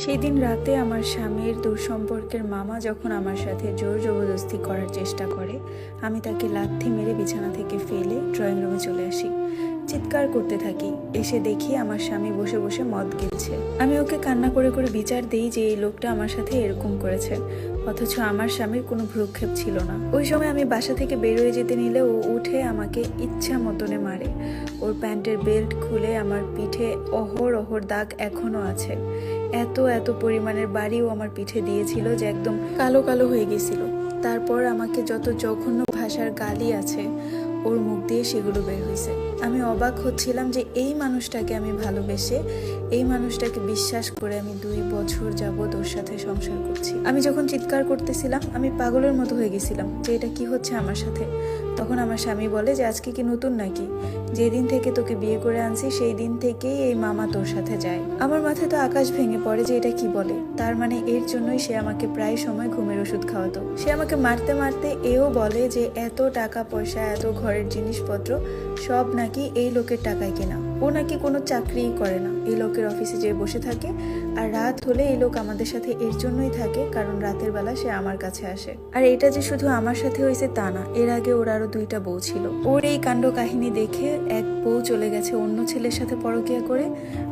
সেই দিন রাতে আমার স্বামীর দূরসম্পর্কের মামা যখন আমার সাথে জোর জবরদস্তি করার চেষ্টা করে, আমি তাকে লাথি মেরে বিছানা থেকে ফেলে ড্রয়িং রুমে চলে আসি। চিৎকার করতে থাকি। এসে দেখি আমার স্বামী বসে বসে মদ গিলছে। আমি ওকে কান্না করে করে বিচার দিই যে এই লোকটা আমার সাথে এরকম করেছে, অথচ আমার স্বামীর কোনো ভ্রুক্ষেপ ছিল না। ওই সময় আমি বাসা থেকে বেরোয় যেতে নিলে ও উঠে আমাকে ইচ্ছা মতনে মারে। ওর প্যান্টের বেল্ট খুলে আমার পিঠে অহর দাগ এখনো আছে। এত এত পরিমাণের বাড়িও আমার পিঠে দিয়েছিল যে একদম কালো কালো হয়ে গেছিল। তারপর আমাকে যত জঘন্য ভাষার গালি আছে ওর মুখ দিয়ে সেগুলো বের হয়েছে। আমি অবাক হচ্ছিলাম যে এই মানুষটাকে আমি ভালোবেসে, এই মানুষটাকে বিশ্বাস করে আমি 2 বছর যাবৎ ওর সাথে সংসার করছি। আমি যখন চিৎকার করতেছিলাম আমি পাগলের মতো হয়ে গেছিলাম যে এটা কি হচ্ছে আমার সাথে। তখন আমার স্বামী বলে যে আজকে কি নতুন নাকি, যেদিন থেকে তোকে বিয়ে করে আনছি সেই দিন থেকেই এই মামা তোর সাথে যায়। আমার মাথায় তো আকাশ ভেঙে পড়ে যে এটা কি বলে। তার মানে এর জন্যই সে আমাকে প্রায় সময় ঘুমের ওষুধ খাওয়াতো। সে আমাকে মারতে মারতে এও বলে যে এত টাকা পয়সা, এত ঘরের জিনিসপত্র সব নাকি এই লোকের টাকায় কেনা। ও নাকি কোনো চাকরিই করে না, এই লোকের অফিসে যেয়ে বসে থাকে। আর রাত হলে এই লোক আমাদের সাথে এর জন্যই থাকে কারণ রাতের বেলা সে আমার কাছে আসে। আর এটা যে শুধু আমার সাথে হয়েছে তা না, এর আগে ওর আরো 2টা বউ ছিল। ওর এই কাণ্ড কাহিনী দেখে এক বউ চলে গেছে অন্য ছেলের সাথে পরকীয়া করে,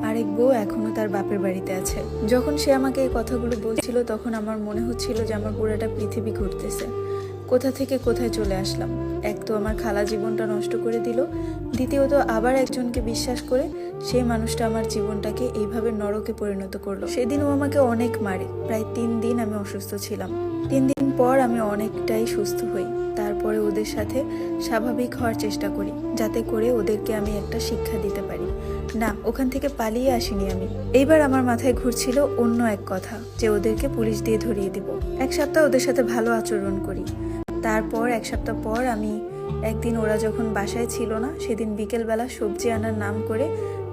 আরেক বউ এখনো তার বাপের বাড়িতে আছে। যখন সে আমাকে এই কথাগুলো বলছিল তখন আমার মনে হচ্ছিল যে আমার পুরোটা পৃথিবী ঘুরতেছে। কোথা থেকে কোথায় চলে আসলাম। এক তো আমার খালা জীবনটা নষ্ট করে দিল, দ্বিতীয়ত আবার একজনকে বিশ্বাস করে সেই মানুষটা আমার জীবনটাকে এইভাবে নরকে পরিণত করলো। সেদিন ও আমাকে অনেক মারে। প্রায় 3 দিন আমি অসুস্থ ছিলাম। 3 দিন পর আমি অনেকটাই সুস্থ হই। তারপরে ওদের সাথে স্বাভাবিক হওয়ার চেষ্টা করি, যাতে করে ওদেরকে আমি একটা শিক্ষা দিতে পারি। না, ওখান থেকে পালিয়ে আসিনি আমি। এইবার আমার মাথায় ঘুরছিল অন্য এক কথা, যে ওদেরকে পুলিশ দিয়ে ধরিয়ে দিব। 1 সপ্তাহ ওদের সাথে ভালো আচরণ করি। তারপর 1 সপ্তাহ পর আমি একদিন ওরা যখন বাসায় ছিল না, সেদিন বিকেলবেলা সবজি আনার নাম করে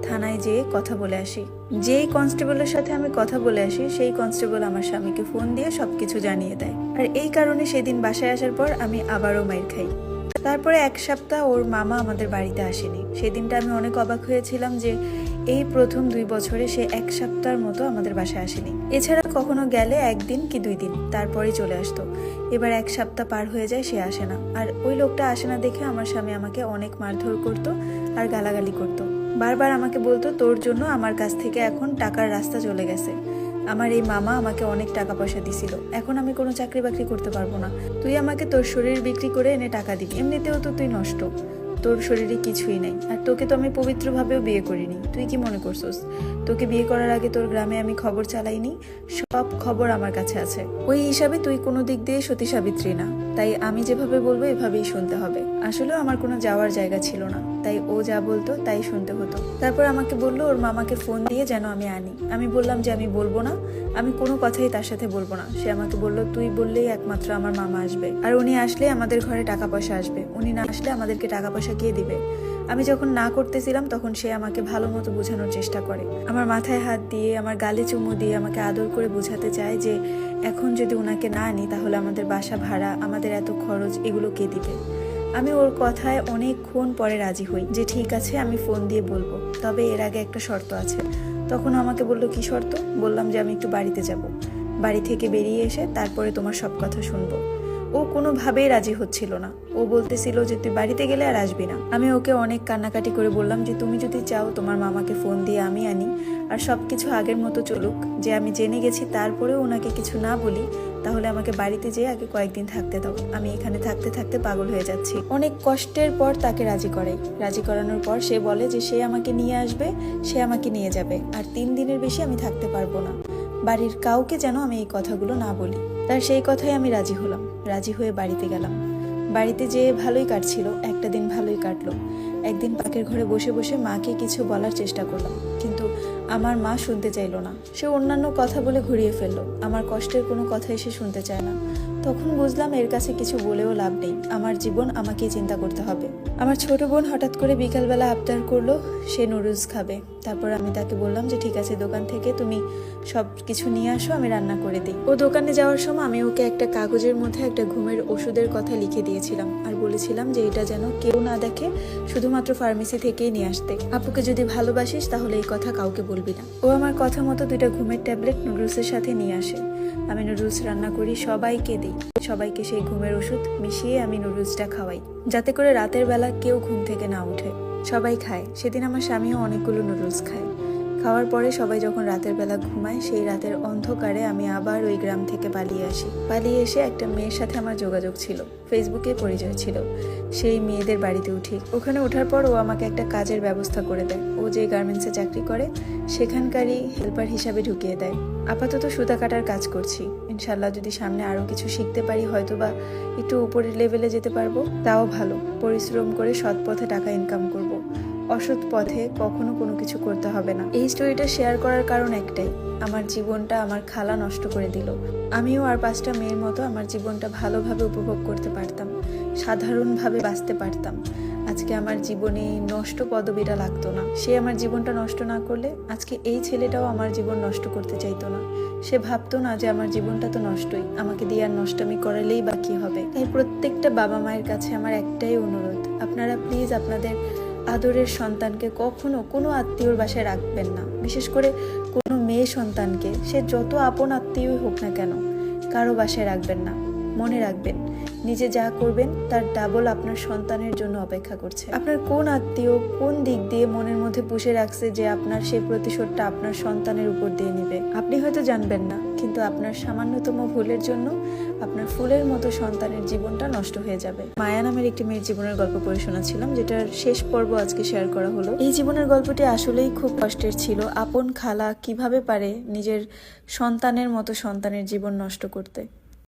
থানায় যেয়ে কথা বলে আসি। যেই কনস্টেবলের সাথে আমি কথা বলে আসি সেই কনস্টেবল আমার স্বামীকে ফোন দিয়ে সবকিছু জানিয়ে দেয়। আর এই কারণে সেদিন বাসায় আসার পর আমি আবারও মাইর খাই। তারপরে 1 সপ্তাহ ওর মামা আমাদের বাড়িতে আসেনি। সেদিনটা আমি অনেক অবাক হয়েছিলাম যে এই প্রথম 2 বছরে সে 1 সপ্তাহের মতো আমাদের বাসায় আসেনি। এছাড়া কখনো গেলে 1 দিন কি 2 দিন, তারপরেই চলে আসতো। এবার 1 সপ্তাহ পার হয়ে যায়, সে আসে না। আর ওই লোকটা আসে না দেখে আমার স্বামী আমাকে অনেক মারধর করতো আর গালাগালি করতো। বারবার আমাকে বলতো তোর জন্য আমার কাছ থেকে এখন টাকার রাস্তা চলে গেছে। আমার এই মামা আমাকে অনেক টাকা পয়সা দিছিল, এখন আমি কোনো চাকরি বাকরি করতে পারবো না। তুই আমাকে তোর শরীর বিক্রি করে এনে টাকা দিবি, এমনিতেও তো তুই নষ্ট, তোর শরীরে কিছুই নাই। আর তোকে তো আমি পবিত্রভাবেও বিয়ে করিনি, তুই কি মনে করছিস তোকে বিয়ে করার আগে তোর গ্রামে আমি খবর চালাইনি? সব খবর আমার কাছে আছে। ওই হিসাবে তুই কোনো দিক দিয়ে সতী সাবিত্রী না, তাই আমি যেভাবে বলবো এভাবেই শুনতে হবে। আসলেও আমার কোনো যাওয়ার জায়গা ছিল না, তাই ও যা বলতো তাই শুনতে হতো। তারপর আমাকে বললো ওর মামাকে ফোন দিয়ে যেন আমি আনি। আমি বললাম যে আমি বলবো না, আমি কোনো কথাই তার সাথে বলবো না। সে আমাকে বললো তুই বললেই একমাত্র আমার মামা আসবে, আর উনি আসলে আমাদের ঘরে টাকা পয়সা আসবে, উনি না আসলে আমাদেরকে টাকা পয়সা কে দিবে? আমি যখন না করতেছিলাম তখন সে আমাকে ভালো মতো বোঝানোর চেষ্টা করে। আমার মাথায় হাত দিয়ে, আমার গালে চুমু দিয়ে আমাকে আদর করে বোঝাতে চায় যে এখন যদি ওনাকে না আনি তাহলে আমাদের বাসা ভাড়া, আমাদের এত খরচ, এগুলো কে দিবে? আমি ওর কথায় অনেকক্ষণ পরে রাজি হই যে ঠিক আছে আমি ফোন দিয়ে বলবো, তবে এর আগে একটা শর্ত আছে। তখন আমাকে বললো কি শর্ত? বললাম যে আমি একটু বাড়িতে যাব, বাড়ি থেকে বেরিয়ে এসে তারপরে তোমার সব কথা শুনবো। ও কোনোভাবেই রাজি হচ্ছিল না। ও বলতেছিল যে তুই বাড়িতে গেলে আর আসবি না। আমি ওকে অনেক কান্নাকাটি করে বললাম যে তুমি যদি চাও তোমার মামাকে ফোন দিয়ে আমি আনি, আর সবকিছু আগের মতো চলুক, যে আমি জেনে গেছি তারপরেও ওনাকে কিছু না বলি, তাহলে আমাকে বাড়িতে যেয়ে আগে কয়েকদিন থাকতে দাও। আমি এখানে থাকতে থাকতে পাগল হয়ে যাচ্ছি। অনেক কষ্টের পর তাকে রাজি করাই। রাজি করানোর পর সে বলে যে সে আমাকে নিয়ে আসবে, সে আমাকে নিয়ে যাবে, আর 3 দিনের বেশি আমি থাকতে পারবো না। বাড়ির কাউকে যেন আমি এই কথাগুলো না বলি। তার সেই কথাই আমি রাজি হলাম। রাজি হয়ে বাড়িতে গেলাম। বাড়িতে যেয়ে ভালোই কাটছিল, একটা দিন ভালোই কাটলো। একদিন পাকের ঘরে বসে বসে মাকে কিছু বলার চেষ্টা করলাম, কিন্তু আমার মা শুনতে চাইলো না। সে অন্যান্য কথা বলে ঘুরিয়ে ফেললো। আমার কষ্টের কোনো কথাই সে শুনতে চায় না। তখন বুঝলাম এর কাছে কিছু বলেও লাভ নেই, আমার জীবন আমাকেই চিন্তা করতে হবে। আমার ছোট বোন হঠাৎ করে বিকালবেলা আবদার করলো সে নুডলস খাবে। তারপর আমি তাকে বললাম যে ঠিক আছে, দোকান থেকে তুমি সব কিছু নিয়ে আসো, আমি রান্না করে দিই। ও দোকানে যাওয়ার সময় আমি ওকে একটা কাগজের মধ্যে একটা ঘুমের ওষুধের কথা লিখে দিয়েছিলাম আর বলেছিলাম যে এটা যেন কেউ না দেখে, শুধুমাত্র ফার্মেসি থেকেই নিয়ে আসতে। আপুকে যদি ভালোবাসিস তাহলে এই কথা কাউকে বলবি না। ও আমার কথা মতো 2টা ঘুমের ট্যাবলেট নুডলসের সাথে নিয়ে আসে। আমি নুডলস রান্না করি, সবাইকে দিই। সবাইকে সেই ঘুমের ওষুধ মিশিয়ে আমি নুডলসটা খাওয়াই, যাতে করে রাতের বেলা কেউ ঘুম থেকে না উঠে। সবাই খায়। সেদিন আমার স্বামীও অনেকগুলো নুডলস খায়। খাওয়ার পরে সবাই যখন রাতের বেলা ঘুমায়, সেই রাতের অন্ধকারে আমি আবার ওই গ্রাম থেকে পালিয়ে আসি। পালিয়ে এসে একটা মেয়ের সাথে আমার যোগাযোগ ছিল, ফেসবুকে পরিচয় ছিল। সেই মেয়েদের বাড়িতে উঠি। ওখানে ওঠার পর ও আমাকে একটা কাজের ব্যবস্থা করে দেয়। ও যে গার্মেন্টসে চাকরি করে সেখানকারই হেল্পার হিসাবে ঢুকিয়ে দেয়। আপাতত সুতা কাটার কাজ করছি। ইনশাল্লাহ যদি সামনে আরও কিছু শিখতে পারি, হয়তো বা একটু উপরের লেভেলে যেতে পারবো, তাও ভালো। পরিশ্রম করে সৎ পথে টাকা ইনকাম করব। অসৎ পথে কখনো কোনো কিছু করতে হবে না। এই স্টোরিটা শেয়ার করার কারণ একটাই, আমার জীবনটা আমার খালা নষ্ট করে দিল। আমিও আর 5টা মেয়ের মতো আমার জীবনটা ভালোভাবে উপভোগ করতে পারতাম, সাধারণভাবে বাঁচতে পারতাম। আজকে আমার জীবনে নষ্ট পদবিটা লাগতো না। সে আমার জীবনটা নষ্ট না করলে আজকে এই ছেলেটাও আমার জীবন নষ্ট করতে চাইতো না। সে ভাবতো না যে আমার জীবনটা তো নষ্টই, আমাকে দিয়ে আর নষ্টামি করালেই বা কি হবে। তাই প্রত্যেকটা বাবা মায়ের কাছে আমার একটাই অনুরোধ, আপনারা প্লিজ আপনাদের আদরের সন্তানকে কখনো কোনো আত্মীয়র বাসায় রাখবেন না। বিশেষ করে কোনো মেয়ে সন্তানকে, সে যত আপন আত্মীয়ই হোক না কেন, কারো বাসায় রাখবেন না। মনে রাখবেন, নিজে যা করবেন তার ডাবল আপনার সন্তানের জন্য অপেক্ষা করছে। আপনার কোন আত্মীয় কোন দিক দিয়ে মনের মধ্যে পুষে রাখছে যে আপনার সেই প্রতিশোধটা আপনার সন্তানের উপর দিয়ে নেবে, আপনি হয়তো জানবেন না, কিন্তু আপনার সামান্যতম ভুলের জন্য আপনার ফুলের মতো সন্তানের জীবনটা নষ্ট হয়ে যাবে। মায়া নামের একটি মেয়ের জীবনের গল্প পড়ে শোনাচ্ছিলাম, যেটার শেষ পর্ব আজকে শেয়ার করা হলো। এই জীবনের গল্পটি আসলেই খুব কষ্টের ছিল। আপন খালা কিভাবে পারে নিজের সন্তানের মতো সন্তানের জীবন নষ্ট করতে।